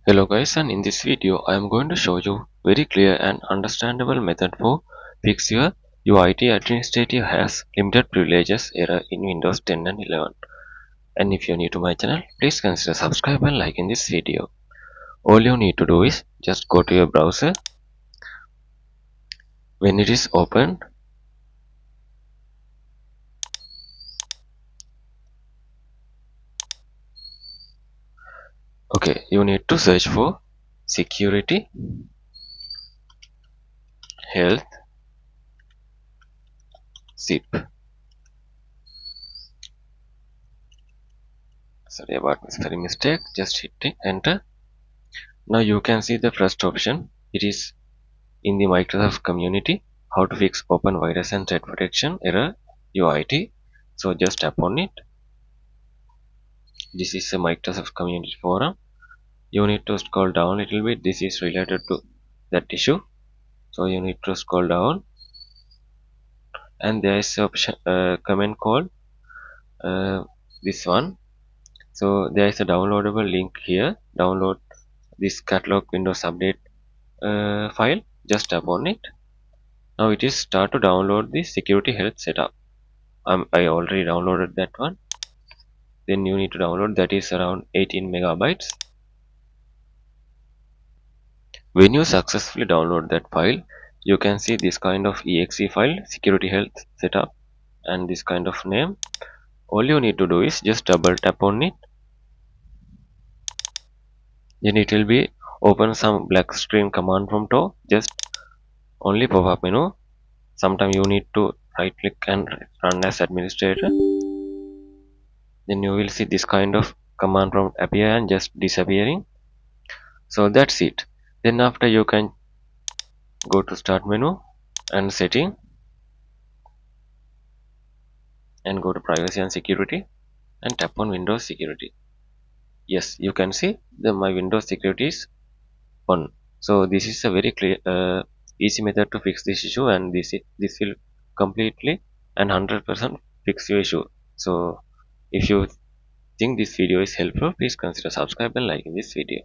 Hello guys, and in this video I am going to show you very clear and understandable method for fix your UIT administrative has limited privileges error in Windows 10 and 11. And if you're new to my channel, please consider subscribe and like in this video. All you need to do is just go to your browser. When it is open, okay, you need to search for security health zip. Sorry about this very mistake, just hit enter. Now you can see the first option. It is in the Microsoft community, how to fix open virus and threat protection error UIT. So just tap on it. This is a Microsoft community forum. You need to scroll down a little bit. This is related to that issue, so you need to scroll down, and there is a option comment called this one. So there is a downloadable link here. Download this catalog Windows update file. Just tap on it. Now it is start to download the security health setup. I already downloaded that one. Then you need to download, that is around 18 megabytes. When you successfully download that file, you can see this kind of exe file, security health setup, and this kind of name. All you need to do is just double tap on it. Then it will be open some black screen command from top, just only pop-up menu. Sometimes you need to right click and run as administrator. Then you will see this kind of command prompt appear and just disappearing. So that's it. Then after you can go to start menu and setting and go to privacy and security and tap on Windows security. Yes, you can see my Windows security is on. So this is a very clear easy method to fix this issue, and this will completely and 100% fix your issue. So if you think this video is helpful, please consider subscribe and liking this video.